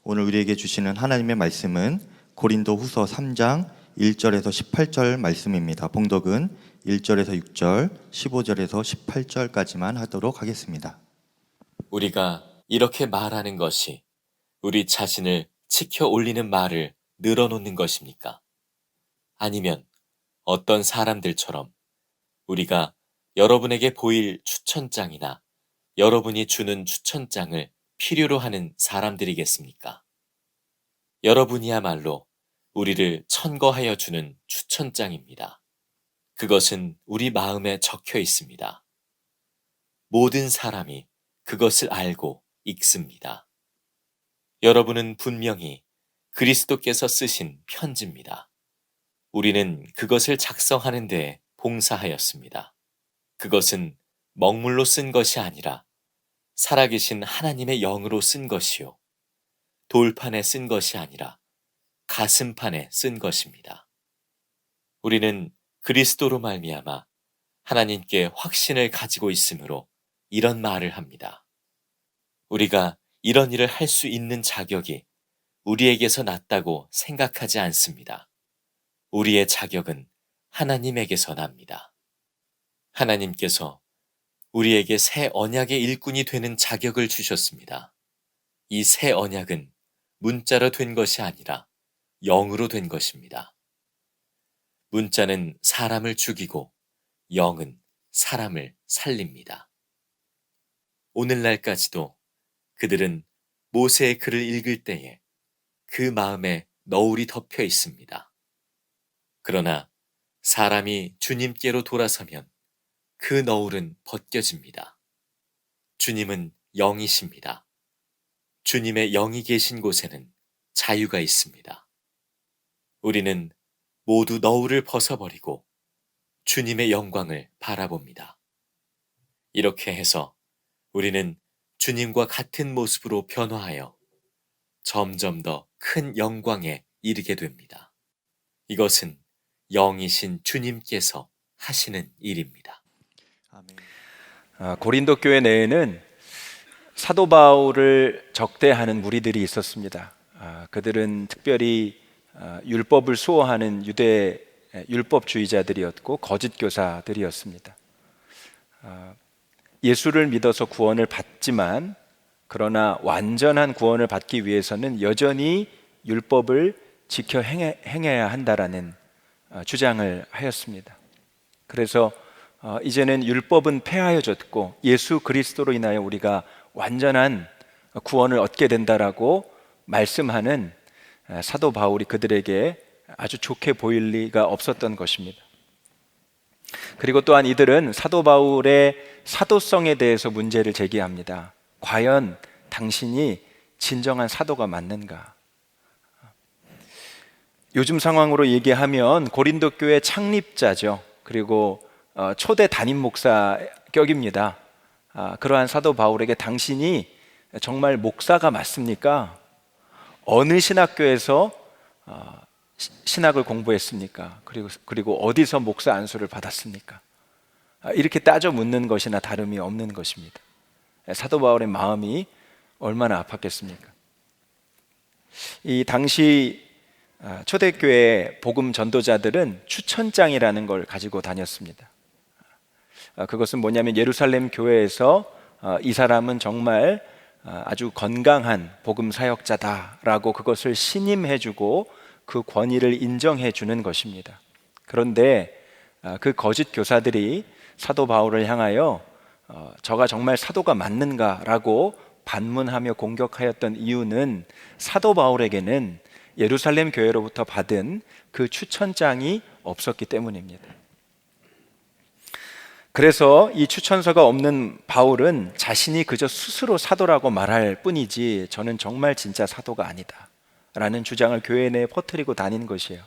오늘 우리에게 주시는 하나님의 말씀은 고린도 후서 3장 1절에서 18절 말씀입니다. 봉독은 1절에서 6절, 15절에서 18절까지만 하도록 하겠습니다. 우리가 이렇게 말하는 것이 우리 자신을 치켜 올리는 말을 늘어놓는 것입니까? 아니면 어떤 사람들처럼 우리가 여러분에게 보일 추천장이나 여러분이 주는 추천장을 필요로 하는 사람들이겠습니까? 여러분이야말로 우리를 천거하여 주는 추천장입니다. 그것은 우리 마음에 적혀 있습니다. 모든 사람이 그것을 알고 읽습니다. 여러분은 분명히 그리스도께서 쓰신 편지입니다. 우리는 그것을 작성하는 데 봉사하였습니다. 그것은 먹물로 쓴 것이 아니라 살아계신 하나님의 영으로 쓴 것이요. 돌판에 쓴 것이 아니라 가슴판에 쓴 것입니다. 우리는 그리스도로 말미암아 하나님께 확신을 가지고 있으므로 이런 말을 합니다. 우리가 이런 일을 할 수 있는 자격이 우리에게서 났다고 생각하지 않습니다. 우리의 자격은 하나님에게서 납니다. 하나님께서 우리에게 새 언약의 일꾼이 되는 자격을 주셨습니다. 이 새 언약은 문자로 된 것이 아니라 영으로 된 것입니다. 문자는 사람을 죽이고 영은 사람을 살립니다. 오늘날까지도 그들은 모세의 글을 읽을 때에 그 마음에 너울이 덮여 있습니다. 그러나 사람이 주님께로 돌아서면 그 너울은 벗겨집니다. 주님은 영이십니다. 주님의 영이 계신 곳에는 자유가 있습니다. 우리는 모두 너울을 벗어버리고 주님의 영광을 바라봅니다. 이렇게 해서 우리는 주님과 같은 모습으로 변화하여 점점 더 큰 영광에 이르게 됩니다. 이것은 영이신 주님께서 하시는 일입니다. 고린도 교회 내에는 사도 바울을 적대하는 무리들이 있었습니다. 그들은 특별히 율법을 수호하는 유대 율법주의자들이었고 거짓 교사들이었습니다. 예수를 믿어서 구원을 받지만 그러나 완전한 구원을 받기 위해서는 여전히 율법을 지켜 행해야 한다라는 주장을 하였습니다. 그래서 이제는 율법은 폐하여졌고 예수 그리스도로 인하여 우리가 완전한 구원을 얻게 된다라고 말씀하는 사도 바울이 그들에게 아주 좋게 보일 리가 없었던 것입니다. 그리고 또한 이들은 사도 바울의 사도성에 대해서 문제를 제기합니다. 과연 당신이 진정한 사도가 맞는가? 요즘 상황으로 얘기하면 고린도 교회 창립자죠. 그리고 초대 담임 목사 격입니다. 그러한 사도 바울에게 당신이 정말 목사가 맞습니까? 어느 신학교에서 신학을 공부했습니까? 그리고 어디서 목사 안수를 받았습니까? 이렇게 따져 묻는 것이나 다름이 없는 것입니다. 사도 바울의 마음이 얼마나 아팠겠습니까? 이 당시 초대교회 복음 전도자들은 추천장이라는 걸 가지고 다녔습니다. 그것은 뭐냐면 예루살렘 교회에서 이 사람은 정말 아주 건강한 복음 사역자다라고 그것을 신임해주고 그 권위를 인정해주는 것입니다. 그런데 그 거짓 교사들이 사도 바울을 향하여 저가 정말 사도가 맞는가라고 반문하며 공격하였던 이유는 사도 바울에게는 예루살렘 교회로부터 받은 그 추천장이 없었기 때문입니다. 그래서 이 추천서가 없는 바울은 자신이 그저 스스로 사도라고 말할 뿐이지 저는 정말 진짜 사도가 아니다 라는 주장을 교회 내에 퍼뜨리고 다닌 것이에요.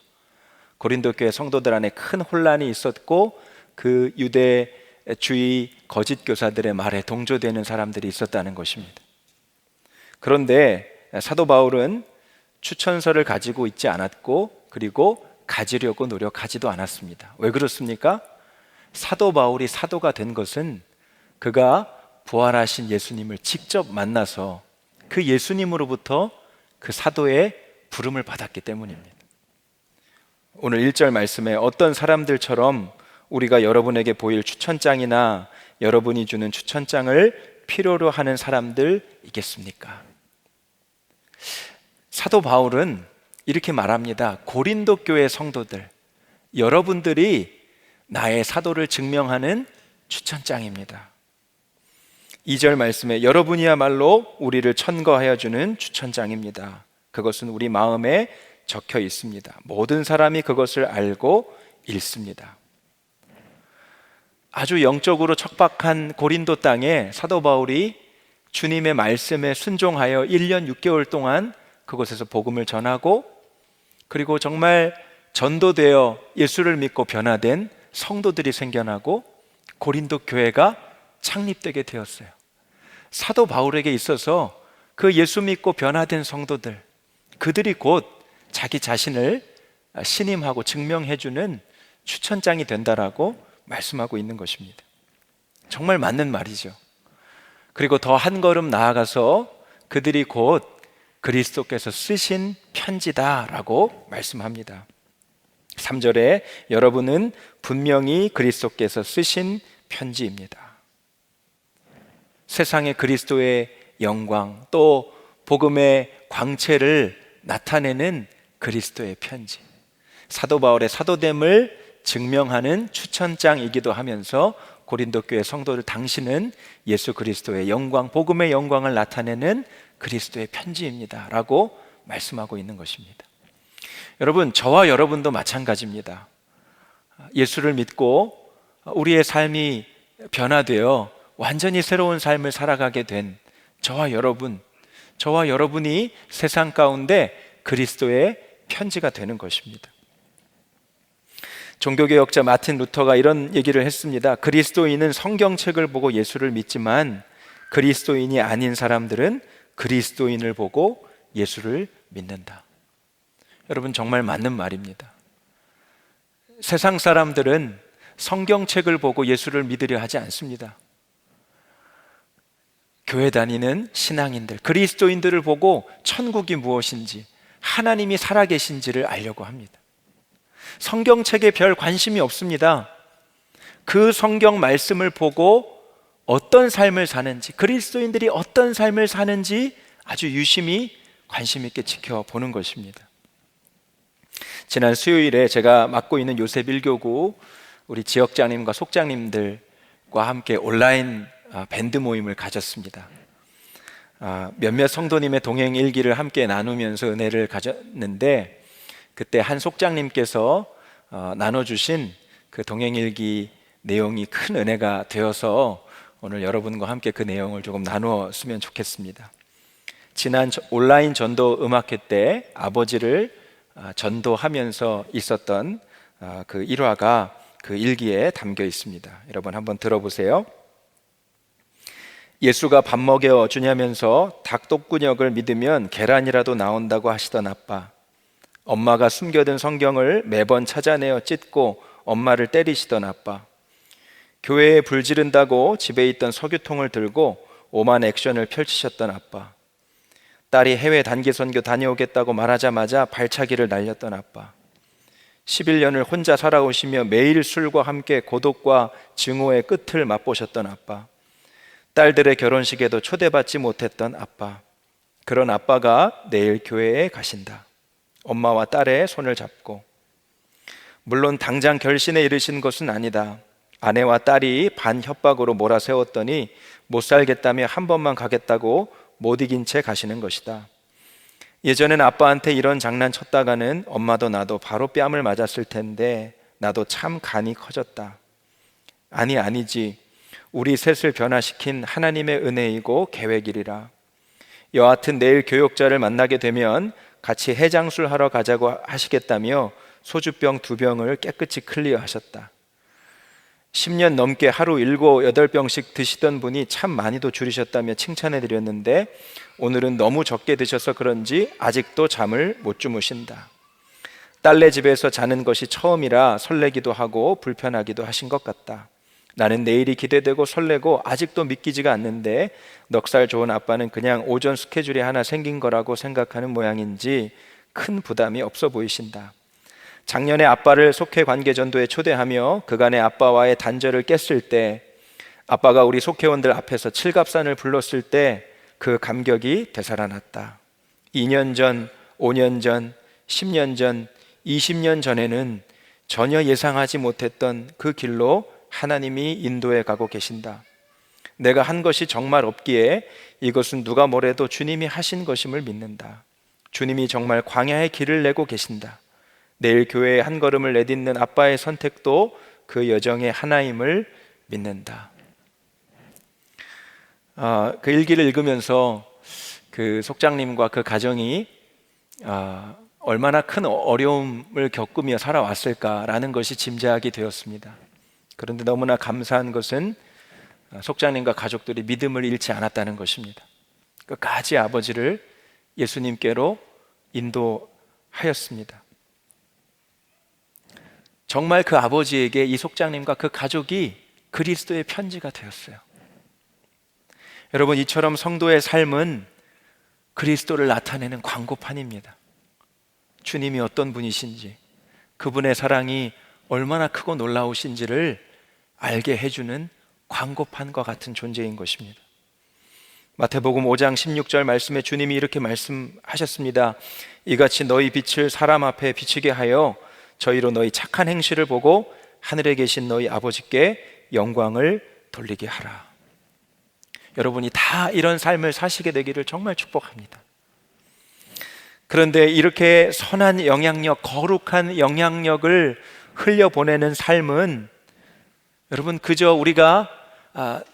고린도 교회 성도들 안에 큰 혼란이 있었고 그 유대주의 거짓 교사들의 말에 동조되는 사람들이 있었다는 것입니다. 그런데 사도 바울은 추천서를 가지고 있지 않았고 그리고 가지려고 노력하지도 않았습니다. 왜 그렇습니까? 사도 바울이 사도가 된 것은 그가 부활하신 예수님을 직접 만나서 그 예수님으로부터 그 사도의 부름을 받았기 때문입니다. 오늘 1절 말씀에 어떤 사람들처럼 우리가 여러분에게 보일 추천장이나 여러분이 주는 추천장을 필요로 하는 사람들이겠습니까? 사도 바울은 이렇게 말합니다. 고린도 교회 성도들, 여러분들이 나의 사도를 증명하는 추천장입니다. 2절 말씀에 여러분이야말로 우리를 천거하여 주는 추천장입니다. 그것은 우리 마음에 적혀 있습니다. 모든 사람이 그것을 알고 읽습니다. 아주 영적으로 척박한 고린도 땅에 사도 바울이 주님의 말씀에 순종하여 1년 6개월 동안 그곳에서 복음을 전하고, 그리고 정말 전도되어 예수를 믿고 변화된 성도들이 생겨나고 고린도 교회가 창립되게 되었어요. 사도 바울에게 있어서 그 예수 믿고 변화된 성도들, 그들이 곧 자기 자신을 신임하고 증명해주는 추천장이 된다라고 말씀하고 있는 것입니다. 정말 맞는 말이죠. 그리고 더 한 걸음 나아가서 그들이 곧 그리스도께서 쓰신 편지다라고 말씀합니다. 3절에 여러분은 분명히 그리스도께서 쓰신 편지입니다. 세상의 그리스도의 영광, 또 복음의 광채를 나타내는 그리스도의 편지, 사도 바울의 사도됨을 증명하는 추천장이기도 하면서 고린도 교회 성도들, 당신은 예수 그리스도의 영광, 복음의 영광을 나타내는 그리스도의 편지입니다 라고 말씀하고 있는 것입니다. 여러분, 저와 여러분도 마찬가지입니다. 예수를 믿고 우리의 삶이 변화되어 완전히 새로운 삶을 살아가게 된 저와 여러분이 세상 가운데 그리스도의 편지가 되는 것입니다. 종교개혁자 마틴 루터가 이런 얘기를 했습니다. 그리스도인은 성경책을 보고 예수를 믿지만 그리스도인이 아닌 사람들은 그리스도인을 보고 예수를 믿는다. 여러분, 정말 맞는 말입니다. 세상 사람들은 성경책을 보고 예수를 믿으려 하지 않습니다. 교회 다니는 신앙인들, 그리스도인들을 보고 천국이 무엇인지, 하나님이 살아계신지를 알려고 합니다. 성경책에 별 관심이 없습니다. 그 성경 말씀을 보고 어떤 삶을 사는지, 그리스도인들이 어떤 삶을 사는지 아주 유심히 관심 있게 지켜보는 것입니다. 지난 수요일에 제가 맡고 있는 요셉 1교구 우리 지역장님과 속장님들과 함께 온라인 밴드 모임을 가졌습니다. 몇몇 성도님의 동행 일기를 함께 나누면서 은혜를 가졌는데, 그때 한 속장님께서 나눠주신 그 동행 일기 내용이 큰 은혜가 되어서 오늘 여러분과 함께 그 내용을 조금 나누었으면 좋겠습니다. 지난 온라인 전도 음악회 때 아버지를 전도하면서 있었던 그 일화가 그 일기에 담겨 있습니다. 여러분 한번 들어보세요. 예수가 밥 먹여 주냐면서 닭독구녕을 믿으면 계란이라도 나온다고 하시던 아빠, 엄마가 숨겨둔 성경을 매번 찾아내어 찢고 엄마를 때리시던 아빠, 교회에 불 지른다고 집에 있던 석유통을 들고 오만 액션을 펼치셨던 아빠, 딸이 해외 단기 선교 다녀오겠다고 말하자마자 발차기를 날렸던 아빠, 11년을 혼자 살아오시며 매일 술과 함께 고독과 증오의 끝을 맛보셨던 아빠, 딸들의 결혼식에도 초대받지 못했던 아빠, 그런 아빠가 내일 교회에 가신다. 엄마와 딸의 손을 잡고, 물론 당장 결신에 이르신 것은 아니다. 아내와 딸이 반협박으로 몰아세웠더니 못 살겠다며 한 번만 가겠다고 못 이긴 채 가시는 것이다. 예전엔 아빠한테 이런 장난 쳤다가는 엄마도 나도 바로 뺨을 맞았을 텐데 나도 참 간이 커졌다. 아니지. 우리 셋을 변화시킨 하나님의 은혜이고 계획이리라. 여하튼 내일 교역자를 만나게 되면 같이 해장술 하러 가자고 하시겠다며 소주병 2병을 깨끗이 클리어하셨다. 10년 넘게 하루 7, 8병씩 드시던 분이 참 많이도 줄이셨다며 칭찬해 드렸는데 오늘은 너무 적게 드셔서 그런지 아직도 잠을 못 주무신다. 딸네 집에서 자는 것이 처음이라 설레기도 하고 불편하기도 하신 것 같다. 나는 내일이 기대되고 설레고 아직도 믿기지가 않는데 넉살 좋은 아빠는 그냥 오전 스케줄이 하나 생긴 거라고 생각하는 모양인지 큰 부담이 없어 보이신다. 작년에 아빠를 속회 관계 전도에 초대하며 그간의 아빠와의 단절을 깼을 때, 아빠가 우리 속회원들 앞에서 칠갑산을 불렀을 때 그 감격이 되살아났다. 2년 전, 5년 전, 10년 전, 20년 전에는 전혀 예상하지 못했던 그 길로 하나님이 인도해 가고 계신다. 내가 한 것이 정말 없기에 이것은 누가 뭐래도 주님이 하신 것임을 믿는다. 주님이 정말 광야의 길을 내고 계신다. 내일 교회에 한 걸음을 내딛는 아빠의 선택도 그 여정의 하나임을 믿는다. 그 일기를 읽으면서 그 속장님과 그 가정이 얼마나 큰 어려움을 겪으며 살아왔을까라는 것이 짐작이 되었습니다. 그런데 너무나 감사한 것은 속장님과 가족들이 믿음을 잃지 않았다는 것입니다. 끝까지 아버지를 예수님께로 인도하였습니다. 정말 그 아버지에게 이 속장님과 그 가족이 그리스도의 편지가 되었어요. 여러분, 이처럼 성도의 삶은 그리스도를 나타내는 광고판입니다. 주님이 어떤 분이신지, 그분의 사랑이 얼마나 크고 놀라우신지를 알게 해주는 광고판과 같은 존재인 것입니다. 마태복음 5장 16절 말씀에 주님이 이렇게 말씀하셨습니다. 이같이 너희 빛을 사람 앞에 비치게 하여 저희로 너희 착한 행실을 보고 하늘에 계신 너희 아버지께 영광을 돌리게 하라. 여러분이 다 이런 삶을 사시게 되기를 정말 축복합니다. 그런데 이렇게 선한 영향력, 거룩한 영향력을 흘려보내는 삶은 여러분 그저 우리가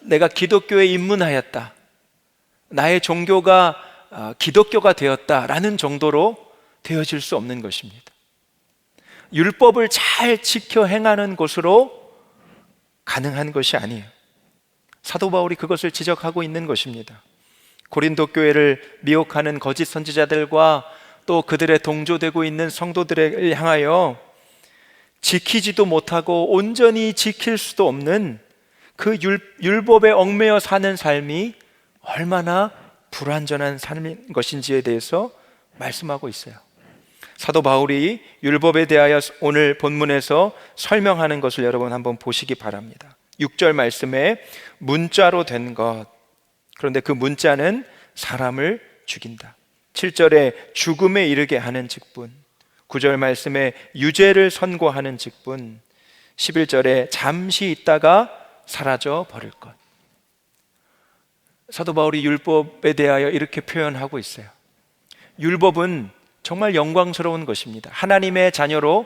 내가 기독교에 입문하였다, 나의 종교가 기독교가 되었다라는 정도로 되어질 수 없는 것입니다. 율법을 잘 지켜 행하는 것으로 가능한 것이 아니에요. 사도 바울이 그것을 지적하고 있는 것입니다. 고린도 교회를 미혹하는 거짓 선지자들과 또 그들의 동조되고 있는 성도들을 향하여 지키지도 못하고 온전히 지킬 수도 없는 그 율법에 얽매여 사는 삶이 얼마나 불완전한 삶인 것인지에 대해서 말씀하고 있어요. 사도 바울이 율법에 대하여 오늘 본문에서 설명하는 것을 여러분 한번 보시기 바랍니다. 6절 말씀에 문자로 된 것, 그런데 그 문자는 사람을 죽인다. 7절에 죽음에 이르게 하는 직분, 9절 말씀에 유죄를 선고하는 직분, 11절에 잠시 있다가 사라져 버릴 것. 사도 바울이 율법에 대하여 이렇게 표현하고 있어요. 율법은 정말 영광스러운 것입니다. 하나님의 자녀로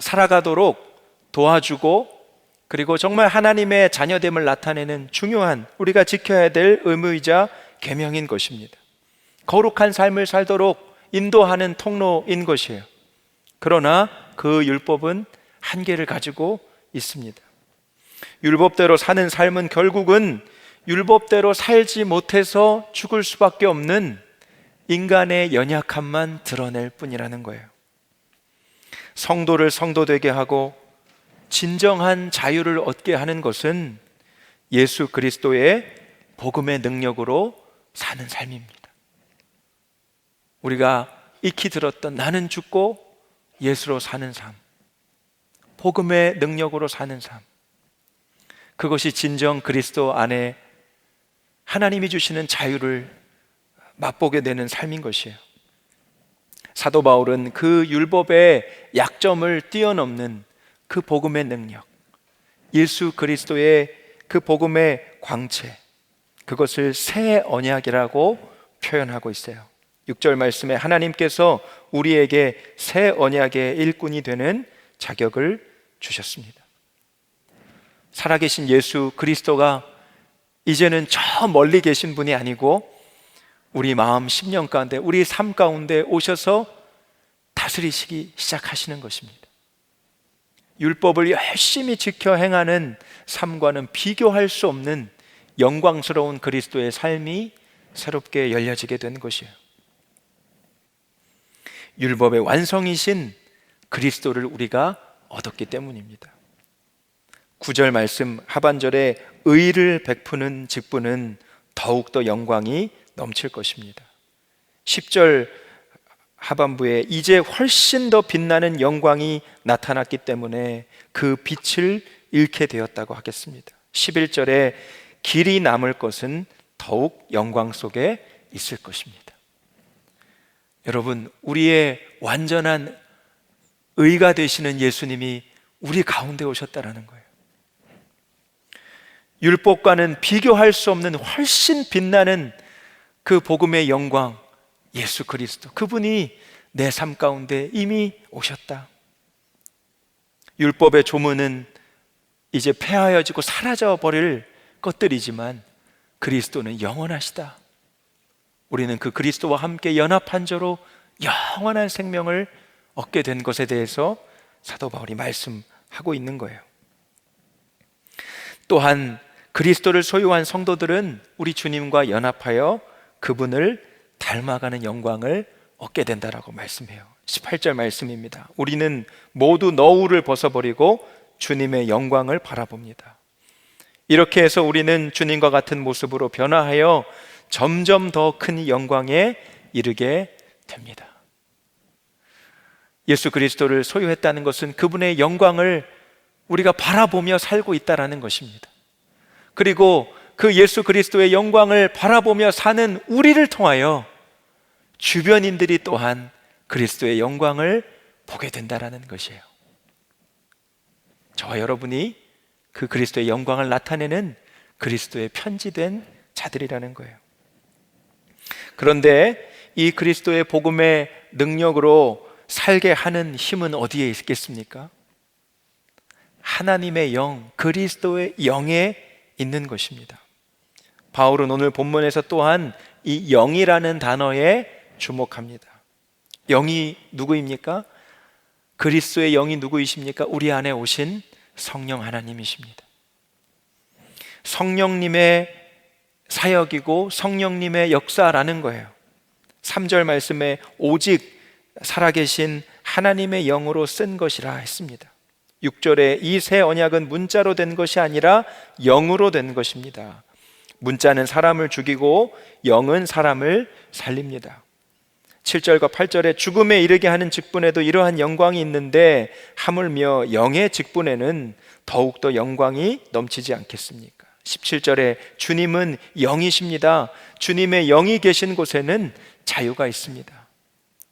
살아가도록 도와주고, 그리고 정말 하나님의 자녀됨을 나타내는 중요한 우리가 지켜야 될 의무이자 계명인 것입니다. 거룩한 삶을 살도록 인도하는 통로인 것이에요. 그러나 그 율법은 한계를 가지고 있습니다. 율법대로 사는 삶은 결국은 율법대로 살지 못해서 죽을 수밖에 없는 인간의 연약함만 드러낼 뿐이라는 거예요. 성도를 성도되게 하고 진정한 자유를 얻게 하는 것은 예수 그리스도의 복음의 능력으로 사는 삶입니다. 우리가 익히 들었던 나는 죽고 예수로 사는 삶, 복음의 능력으로 사는 삶, 그것이 진정 그리스도 안에 하나님이 주시는 자유를 맛보게 되는 삶인 것이에요. 사도 바울은 그 율법의 약점을 뛰어넘는 그 복음의 능력, 예수 그리스도의 그 복음의 광채, 그것을 새 언약이라고 표현하고 있어요. 6절 말씀에 하나님께서 우리에게 새 언약의 일꾼이 되는 자격을 주셨습니다. 살아계신 예수 그리스도가 이제는 저 멀리 계신 분이 아니고 우리 마음 심령 가운데, 우리 삶 가운데 오셔서 다스리시기 시작하시는 것입니다. 율법을 열심히 지켜 행하는 삶과는 비교할 수 없는 영광스러운 그리스도의 삶이 새롭게 열려지게 된 것이에요. 율법의 완성이신 그리스도를 우리가 얻었기 때문입니다. 9절 말씀 하반절에 의를 베푸는 직분은 더욱더 영광이 넘칠 것입니다. 10절 하반부에 이제 훨씬 더 빛나는 영광이 나타났기 때문에 그 빛을 잃게 되었다고 하겠습니다. 11절에 길이 남을 것은 더욱 영광 속에 있을 것입니다. 여러분, 우리의 완전한 의가 되시는 예수님이 우리 가운데 오셨다라는 거예요. 율법과는 비교할 수 없는 훨씬 빛나는 그 복음의 영광, 예수 그리스도, 그분이 내 삶 가운데 이미 오셨다. 율법의 조문은 이제 폐하여지고 사라져 버릴 것들이지만 그리스도는 영원하시다. 우리는 그 그리스도와 함께 연합한 자로 영원한 생명을 얻게 된 것에 대해서 사도 바울이 말씀하고 있는 거예요. 또한 그리스도를 소유한 성도들은 우리 주님과 연합하여 그분을 닮아가는 영광을 얻게 된다라고 말씀해요. 18절 말씀입니다. 우리는 모두 너울을 벗어버리고 주님의 영광을 바라봅니다. 이렇게 해서 우리는 주님과 같은 모습으로 변화하여 점점 더 큰 영광에 이르게 됩니다. 예수 그리스도를 소유했다는 것은 그분의 영광을 우리가 바라보며 살고 있다는 것입니다. 그리고 그 예수 그리스도의 영광을 바라보며 사는 우리를 통하여 주변인들이 또한 그리스도의 영광을 보게 된다는 것이에요. 저와 여러분이 그 그리스도의 영광을 나타내는 그리스도의 편지된 자들이라는 거예요. 그런데 이 그리스도의 복음의 능력으로 살게 하는 힘은 어디에 있겠습니까? 하나님의 영, 그리스도의 영에 있는 것입니다. 바울은 오늘 본문에서 또한 이 영이라는 단어에 주목합니다. 영이 누구입니까? 그리스도의 영이 누구이십니까? 우리 안에 오신 성령 하나님이십니다. 성령님의 사역이고 성령님의 역사라는 거예요. 3절 말씀에 오직 살아계신 하나님의 영으로 쓴 것이라 했습니다. 6절에 이 새 언약은 문자로 된 것이 아니라 영으로 된 것입니다. 문자는 사람을 죽이고 영은 사람을 살립니다. 7절과 8절에 죽음에 이르게 하는 직분에도 이러한 영광이 있는데 하물며 영의 직분에는 더욱더 영광이 넘치지 않겠습니까? 17절에 주님은 영이십니다. 주님의 영이 계신 곳에는 자유가 있습니다.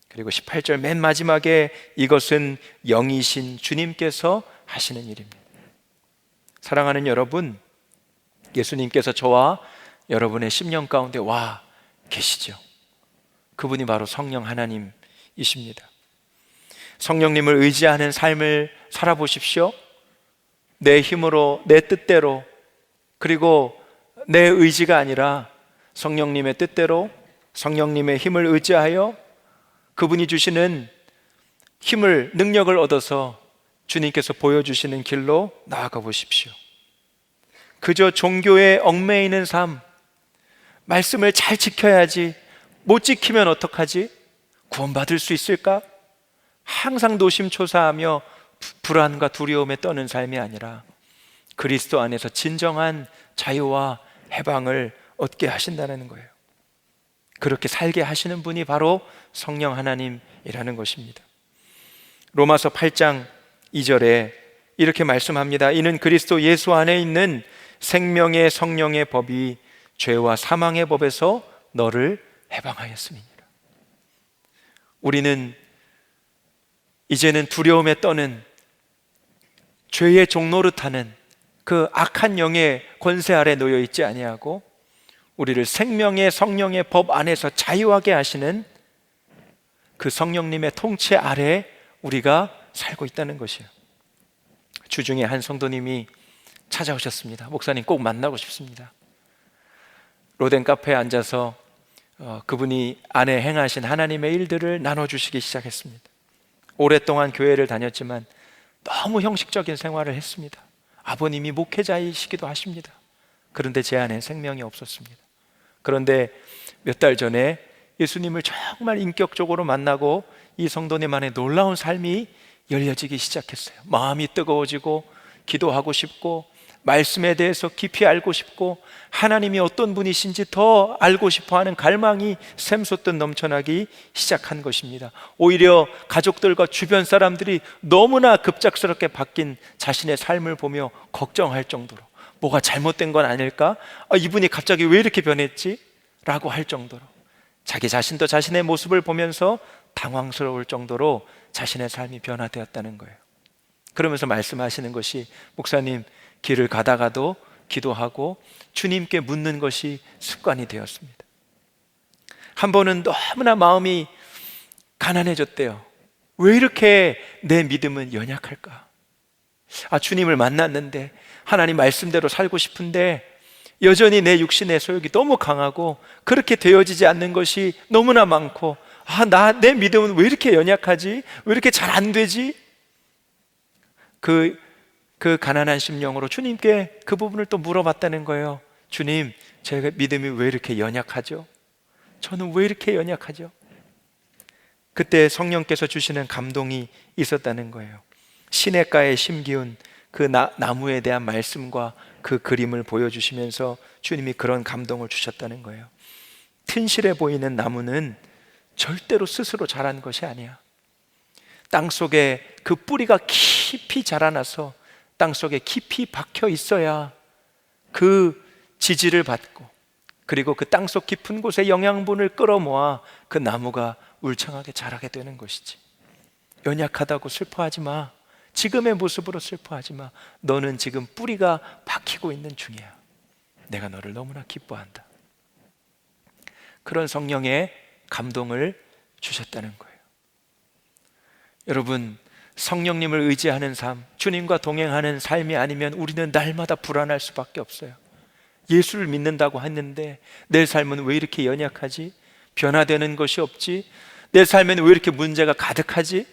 그리고 18절 맨 마지막에 이것은 영이신 주님께서 하시는 일입니다. 사랑하는 여러분, 예수님께서 저와 여러분의 심령 가운데 와 계시죠. 그분이 바로 성령 하나님이십니다. 성령님을 의지하는 삶을 살아보십시오. 내 힘으로, 내 뜻대로, 그리고 내 의지가 아니라 성령님의 뜻대로, 성령님의 힘을 의지하여 그분이 주시는 힘을, 능력을 얻어서 주님께서 보여주시는 길로 나아가 보십시오. 그저 종교에 얽매이는 삶, 말씀을 잘 지켜야지, 못 지키면 어떡하지? 구원받을 수 있을까? 항상 노심초사하며 불안과 두려움에 떠는 삶이 아니라 그리스도 안에서 진정한 자유와 해방을 얻게 하신다는 거예요. 그렇게 살게 하시는 분이 바로 성령 하나님이라는 것입니다. 로마서 8장 2절에 이렇게 말씀합니다. 이는 그리스도 예수 안에 있는 생명의 성령의 법이 죄와 사망의 법에서 너를 해방하였음이니라. 우리는 이제는 두려움에 떠는 죄의 종노릇하는 그 악한 영의 권세 아래 놓여 있지 아니하고 우리를 생명의 성령의 법 안에서 자유하게 하시는 그 성령님의 통치 아래 우리가 살고 있다는 것이에요. 주중에 한 성도님이 찾아오셨습니다. 목사님 꼭 만나고 싶습니다. 로덴 카페에 앉아서 그분이 안에 행하신 하나님의 일들을 나눠주시기 시작했습니다. 오랫동안 교회를 다녔지만 너무 형식적인 생활을 했습니다. 아버님이 목회자이시기도 하십니다. 그런데 제 안에 생명이 없었습니다. 그런데 몇 달 전에 예수님을 정말 인격적으로 만나고 이 성도님 안에 놀라운 삶이 열려지기 시작했어요. 마음이 뜨거워지고 기도하고 싶고 말씀에 대해서 깊이 알고 싶고 하나님이 어떤 분이신지 더 알고 싶어하는 갈망이 샘솟듯 넘쳐나기 시작한 것입니다. 오히려 가족들과 주변 사람들이 너무나 급작스럽게 바뀐 자신의 삶을 보며 걱정할 정도로 뭐가 잘못된 건 아닐까? 이분이 갑자기 왜 이렇게 변했지? 라고 할 정도로 자기 자신도 자신의 모습을 보면서 당황스러울 정도로 자신의 삶이 변화되었다는 거예요. 그러면서 말씀하시는 것이, 목사님, 길을 가다가도 기도하고 주님께 묻는 것이 습관이 되었습니다. 한 번은 너무나 마음이 가난해졌대요. 왜 이렇게 내 믿음은 연약할까? 주님을 만났는데 하나님 말씀대로 살고 싶은데 여전히 내 육신의 소욕이 너무 강하고 그렇게 되어지지 않는 것이 너무나 많고 내 믿음은 왜 이렇게 연약하지? 왜 이렇게 잘 안 되지? 그 가난한 심령으로 주님께 그 부분을 또 물어봤다는 거예요. 주님, 제 믿음이 왜 이렇게 연약하죠? 저는 왜 이렇게 연약하죠? 그때 성령께서 주시는 감동이 있었다는 거예요. 시냇가에 심기운 그 나무에 대한 말씀과 그 그림을 보여주시면서 주님이 그런 감동을 주셨다는 거예요. 튼실해 보이는 나무는 절대로 스스로 자란 것이 아니야. 땅속에 그 뿌리가 깊이 자라나서 땅속에 깊이 박혀 있어야 그 지지를 받고 그리고 그 땅속 깊은 곳에 영양분을 끌어모아 그 나무가 울창하게 자라게 되는 것이지. 연약하다고 슬퍼하지 마. 지금의 모습으로 슬퍼하지 마. 너는 지금 뿌리가 박히고 있는 중이야. 내가 너를 너무나 기뻐한다. 그런 성령의 감동을 주셨다는 거예요. 여러분, 성령님을 의지하는 삶, 주님과 동행하는 삶이 아니면 우리는 날마다 불안할 수밖에 없어요. 예수를 믿는다고 했는데 내 삶은 왜 이렇게 연약하지? 변화되는 것이 없지? 내 삶에는 왜 이렇게 문제가 가득하지?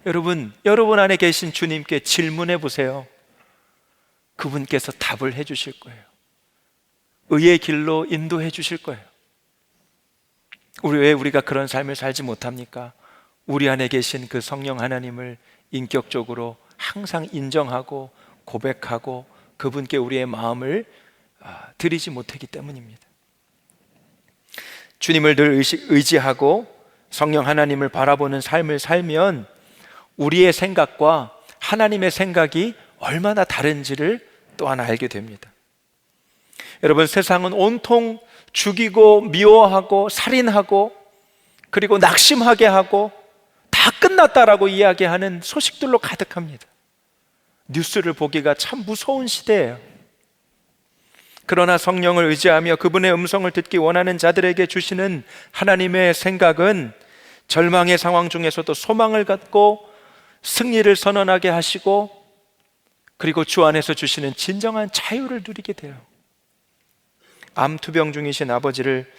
여러분 안에 계신 주님께 질문해 보세요. 그분께서 답을 해 주실 거예요. 의의 길로 인도해 주실 거예요. 왜 우리가 그런 삶을 살지 못합니까? 우리 안에 계신 그 성령 하나님을 인격적으로 항상 인정하고 고백하고 그분께 우리의 마음을 드리지 못하기 때문입니다. 주님을 늘 의지하고 성령 하나님을 바라보는 삶을 살면 우리의 생각과 하나님의 생각이 얼마나 다른지를 또한 알게 됩니다. 여러분, 세상은 온통 죽이고 미워하고 살인하고 그리고 낙심하게 하고 다 끝났다라고 이야기하는 소식들로 가득합니다. 뉴스를 보기가 참 무서운 시대예요. 그러나 성령을 의지하며 그분의 음성을 듣기 원하는 자들에게 주시는 하나님의 생각은 절망의 상황 중에서도 소망을 갖고 승리를 선언하게 하시고 그리고 주 안에서 주시는 진정한 자유를 누리게 돼요. 암 투병 중이신 아버지를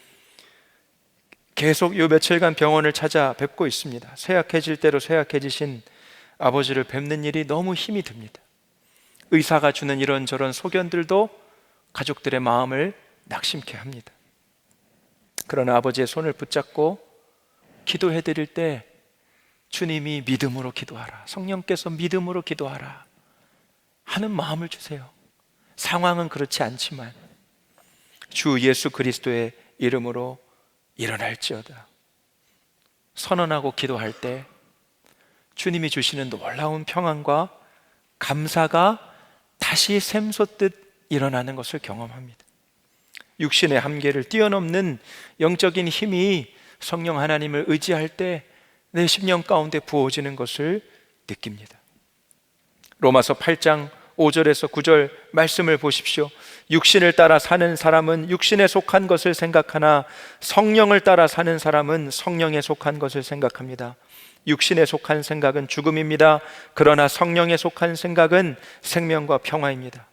계속 요 며칠간 병원을 찾아뵙고 있습니다. 쇠약해질 대로 쇠약해지신 아버지를 뵙는 일이 너무 힘이 듭니다. 의사가 주는 이런저런 소견들도 가족들의 마음을 낙심케 합니다. 그러나 아버지의 손을 붙잡고 기도해 드릴 때 주님이 믿음으로 기도하라, 성령께서 믿음으로 기도하라 하는 마음을 주세요. 상황은 그렇지 않지만 주 예수 그리스도의 이름으로 일어날지어다 선언하고 기도할 때 주님이 주시는 놀라운 평안과 감사가 다시 샘솟듯 일어나는 것을 경험합니다. 육신의 한계를 뛰어넘는 영적인 힘이 성령 하나님을 의지할 때 내 심령 가운데 부어지는 것을 느낍니다. 로마서 8장 5절에서 9절 말씀을 보십시오. 육신을 따라 사는 사람은 육신에 속한 것을 생각하나 성령을 따라 사는 사람은 성령에 속한 것을 생각합니다. 육신에 속한 생각은 죽음입니다. 그러나 성령에 속한 생각은 생명과 평화입니다.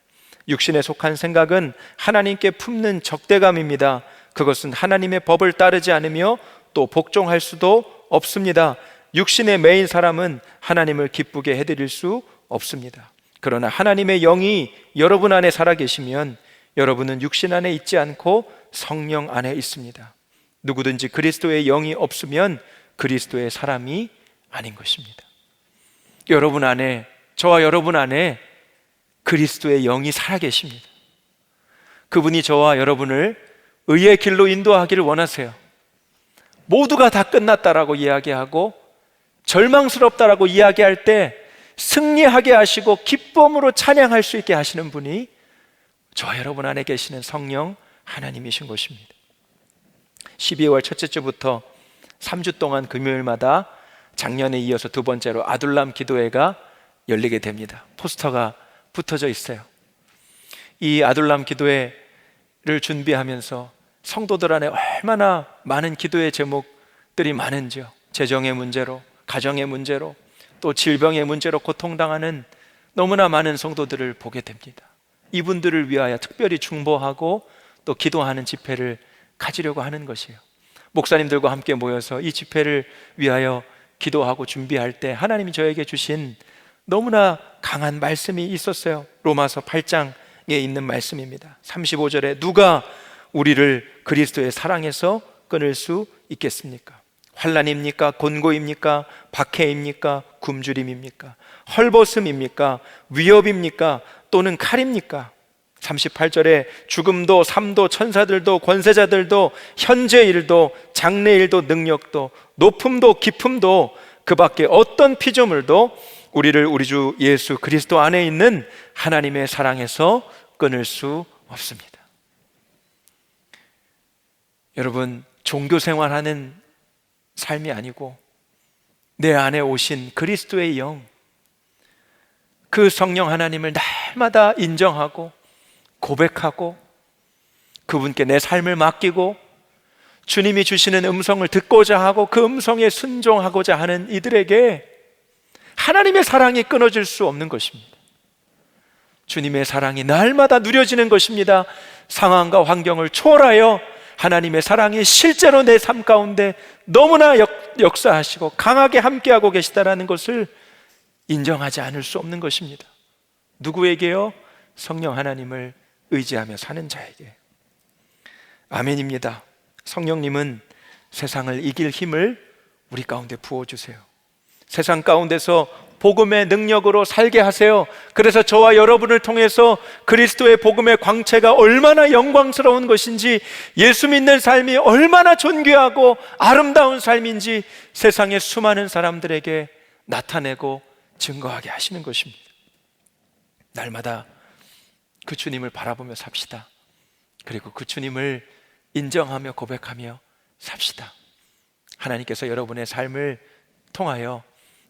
육신에 속한 생각은 하나님께 품는 적대감입니다. 그것은 하나님의 법을 따르지 않으며 또 복종할 수도 없습니다. 육신의 매인 사람은 하나님을 기쁘게 해드릴 수 없습니다. 그러나 하나님의 영이 여러분 안에 살아계시면 여러분은 육신 안에 있지 않고 성령 안에 있습니다. 누구든지 그리스도의 영이 없으면 그리스도의 사람이 아닌 것입니다. 여러분 안에, 저와 여러분 안에 그리스도의 영이 살아계십니다. 그분이 저와 여러분을 의의 길로 인도하기를 원하세요. 모두가 다 끝났다라고 이야기하고 절망스럽다라고 이야기할 때 승리하게 하시고 기쁨으로 찬양할 수 있게 하시는 분이 저와 여러분 안에 계시는 성령 하나님이신 것입니다. 12월 첫째 주부터 3주 동안 금요일마다 작년에 이어서 두 번째로 아둘람 기도회가 열리게 됩니다. 포스터가 붙어져 있어요. 이 아둘람 기도회를 준비하면서 성도들 안에 얼마나 많은 기도의 제목들이 많은지요. 재정의 문제로, 가정의 문제로, 또 질병의 문제로 고통당하는 너무나 많은 성도들을 보게 됩니다. 이분들을 위하여 특별히 중보하고 또 기도하는 집회를 가지려고 하는 것이에요. 목사님들과 함께 모여서 이 집회를 위하여 기도하고 준비할 때 하나님이 저에게 주신 너무나 강한 말씀이 있었어요. 로마서 8장에 있는 말씀입니다. 35절에 누가 우리를 그리스도의 사랑에서 끊을 수 있겠습니까? 환난입니까? 곤고입니까? 박해입니까? 굶주림입니까? 헐벗음입니까? 위협입니까? 또는 칼입니까? 38절에 죽음도 삶도 천사들도 권세자들도 현재 일도 장래 일도 능력도 높음도 깊음도 그 밖에 어떤 피조물도 우리를 우리 주 예수 그리스도 안에 있는 하나님의 사랑에서 끊을 수 없습니다. 여러분, 종교 생활하는 삶이 아니고 내 안에 오신 그리스도의 영, 그 성령 하나님을 날마다 인정하고 고백하고 그분께 내 삶을 맡기고 주님이 주시는 음성을 듣고자 하고 그 음성에 순종하고자 하는 이들에게 하나님의 사랑이 끊어질 수 없는 것입니다. 주님의 사랑이 날마다 누려지는 것입니다. 상황과 환경을 초월하여 하나님의 사랑이 실제로 내 삶 가운데 너무나 역사하시고 강하게 함께하고 계시다라는 것을 인정하지 않을 수 없는 것입니다. 누구에게요? 성령 하나님을 의지하며 사는 자에게. 아멘입니다. 성령님은 세상을 이길 힘을 우리 가운데 부어주세요. 세상 가운데서 복음의 능력으로 살게 하세요. 그래서 저와 여러분을 통해서 그리스도의 복음의 광채가 얼마나 영광스러운 것인지, 예수 믿는 삶이 얼마나 존귀하고 아름다운 삶인지 세상의 수많은 사람들에게 나타내고 증거하게 하시는 것입니다. 날마다 그 주님을 바라보며 삽시다. 그리고 그 주님을 인정하며 고백하며 삽시다. 하나님께서 여러분의 삶을 통하여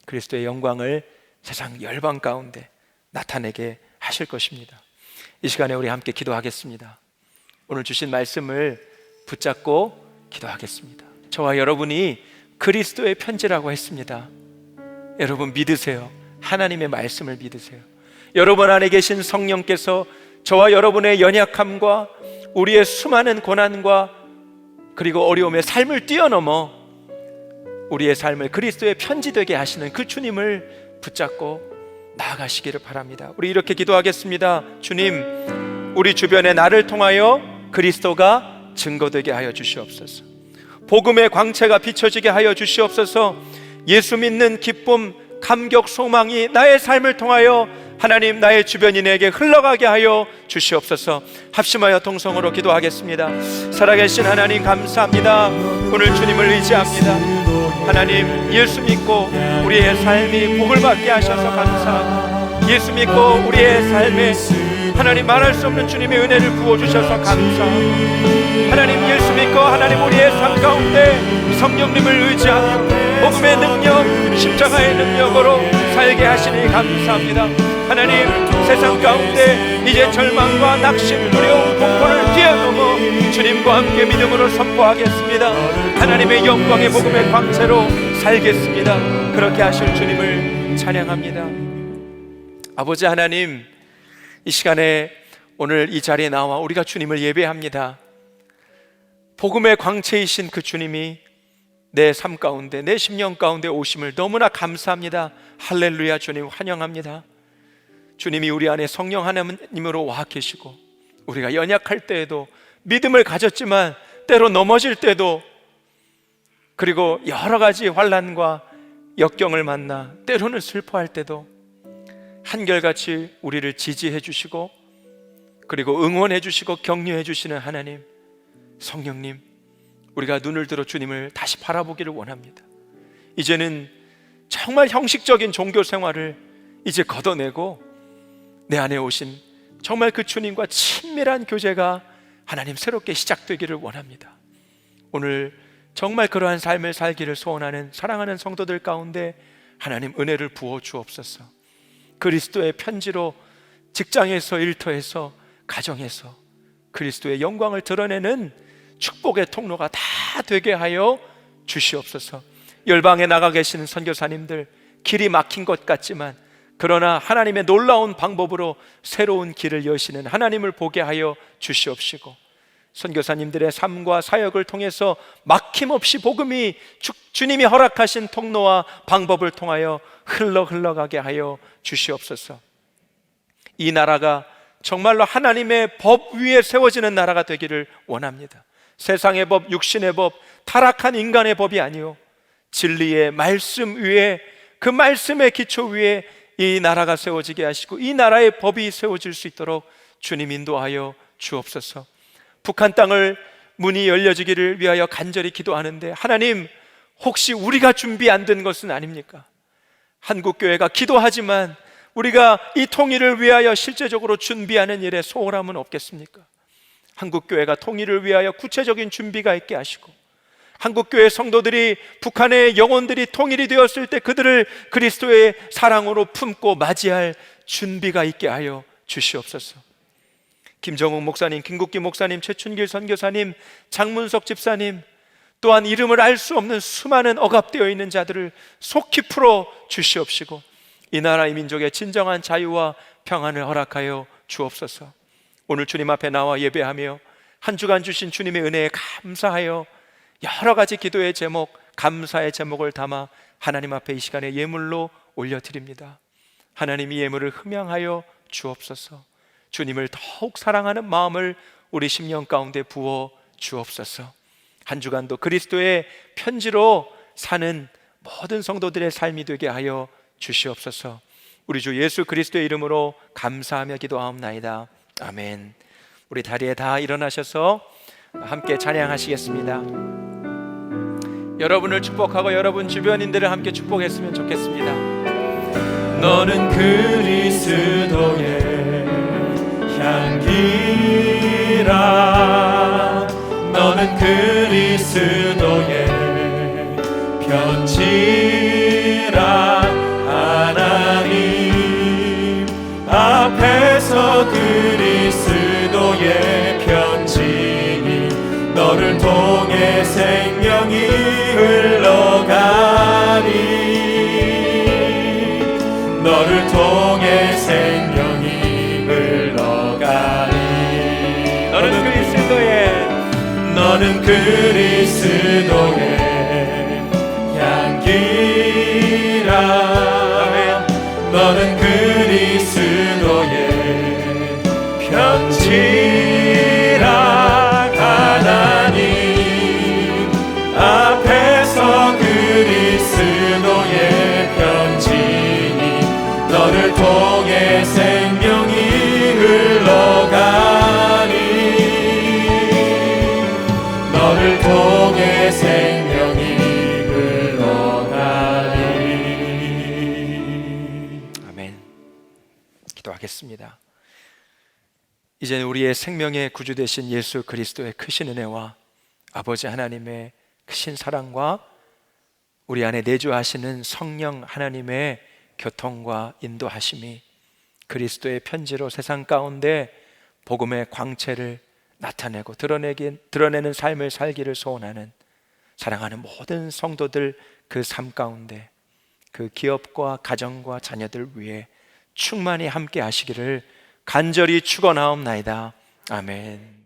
그리스도의 영광을 세상 열방 가운데 나타내게 하실 것입니다. 이 시간에 우리 함께 기도하겠습니다. 오늘 주신 말씀을 붙잡고 기도하겠습니다. 저와 여러분이 그리스도의 편지라고 했습니다. 여러분 믿으세요. 하나님의 말씀을 믿으세요. 여러분 안에 계신 성령께서 저와 여러분의 연약함과 우리의 수많은 고난과 그리고 어려움의 삶을 뛰어넘어 우리의 삶을 그리스도의 편지 되게 하시는 그 주님을 붙잡고 나아가시기를 바랍니다. 우리 이렇게 기도하겠습니다. 주님, 우리 주변에 나를 통하여 그리스도가 증거되게 하여 주시옵소서. 복음의 광채가 비춰지게 하여 주시옵소서. 예수 믿는 기쁨, 감격, 소망이 나의 삶을 통하여 하나님 나의 주변인에게 흘러가게 하여 주시옵소서. 합심하여 동성으로 기도하겠습니다. 살아계신 하나님 감사합니다. 오늘 주님을 의지합니다. 하나님, 예수 믿고 우리의 삶이 복을 받게 하셔서 감사하고, 예수 믿고 우리의 삶에 하나님 말할 수 없는 주님의 은혜를 부어주셔서 감사하고, 하나님 예수 믿고 하나님 우리의 삶 가운데 성령님을 의지하며 복음의 능력, 십자가의 능력으로 살게 하시니 감사합니다. 하나님, 세상 가운데 이제 절망과 낙심, 두려움, 공포를 뛰어넘어 주님과 함께 믿음으로 선포하겠습니다. 하나님의 영광의 복음의 광채로 살겠습니다. 그렇게 하실 주님을 찬양합니다. 아버지 하나님, 이 시간에 오늘 이 자리에 나와 우리가 주님을 예배합니다. 복음의 광채이신 그 주님이 내 삶 가운데, 내 심령 가운데 오심을 너무나 감사합니다. 할렐루야. 주님 환영합니다. 주님이 우리 안에 성령 하나님으로 와 계시고, 우리가 연약할 때에도 믿음을 가졌지만 때로 넘어질 때도, 그리고 여러 가지 환난과 역경을 만나 때로는 슬퍼할 때도 한결같이 우리를 지지해 주시고 그리고 응원해 주시고 격려해 주시는 하나님, 성령님, 우리가 눈을 들어 주님을 다시 바라보기를 원합니다. 이제는 정말 형식적인 종교 생활을 이제 걷어내고 내 안에 오신 정말 그 주님과 친밀한 교제가 하나님 새롭게 시작되기를 원합니다. 오늘 정말 그러한 삶을 살기를 소원하는 사랑하는 성도들 가운데 하나님 은혜를 부어 주옵소서. 그리스도의 편지로 직장에서, 일터에서, 가정에서 그리스도의 영광을 드러내는 축복의 통로가 다 되게 하여 주시옵소서. 열방에 나가 계시는 선교사님들, 길이 막힌 것 같지만 그러나 하나님의 놀라운 방법으로 새로운 길을 여시는 하나님을 보게 하여 주시옵시고, 선교사님들의 삶과 사역을 통해서 막힘없이 복음이 주님이 허락하신 통로와 방법을 통하여 흘러가게 하여 주시옵소서. 이 나라가 정말로 하나님의 법 위에 세워지는 나라가 되기를 원합니다. 세상의 법, 육신의 법, 타락한 인간의 법이 아니요 진리의 말씀 위에, 그 말씀의 기초 위에 이 나라가 세워지게 하시고 이 나라의 법이 세워질 수 있도록 주님 인도하여 주옵소서. 북한 땅을 문이 열려지기를 위하여 간절히 기도하는데 하나님, 혹시 우리가 준비 안 된 것은 아닙니까? 한국교회가 기도하지만 우리가 이 통일을 위하여 실제적으로 준비하는 일에 소홀함은 없겠습니까? 한국교회가 통일을 위하여 구체적인 준비가 있게 하시고 한국교회 성도들이, 북한의 영혼들이 통일이 되었을 때 그들을 그리스도의 사랑으로 품고 맞이할 준비가 있게 하여 주시옵소서. 김정욱 목사님, 김국기 목사님, 최춘길 선교사님, 장문석 집사님, 또한 이름을 알 수 없는 수많은 억압되어 있는 자들을 속히 풀어 주시옵시고 이 나라 이 민족의 진정한 자유와 평안을 허락하여 주옵소서. 오늘 주님 앞에 나와 예배하며 한 주간 주신 주님의 은혜에 감사하여 여러 가지 기도의 제목, 감사의 제목을 담아 하나님 앞에 이 시간에 예물로 올려드립니다. 하나님, 이 예물을 흠양하여 주옵소서. 주님을 더욱 사랑하는 마음을 우리 심령 가운데 부어 주옵소서. 한 주간도 그리스도의 편지로 사는 모든 성도들의 삶이 되게 하여 주시옵소서. 우리 주 예수 그리스도의 이름으로 감사하며 기도하옵나이다. 아멘. 우리 다리에 다 일어나셔서 함께 찬양하시겠습니다. 여러분을 축복하고 여러분 주변인들을 함께 축복했으면 좋겠습니다. 너는 그리스도의 향기라. 너는 그리스도의 편지라. 하나님 앞에서 그리스도의 편지니 너를 통해 생명이 흘러가니 너를 통해 생명이 흘러가니 너는 그리스도의 향기라. 아멘. 너는 그리스도의 편지라. 하나님 앞에서 그리스도의 편지니 너를 통해 생명이 흘러가니 너를 통해 생명이 흘러가니. 아멘. 기도하겠습니다. 이제는 우리의 생명의 구주 되신 예수 그리스도의 크신 은혜와 아버지 하나님의 크신 사랑과 우리 안에 내주하시는 성령 하나님의 교통과 인도하심이 그리스도의 편지로 세상 가운데 복음의 광채를 나타내고 드러내는 삶을 살기를 소원하는 사랑하는 모든 성도들 그 삶 가운데 그 기업과 가정과 자녀들 위해 충만히 함께 하시기를 간절히 축원하옵나이다. 아멘.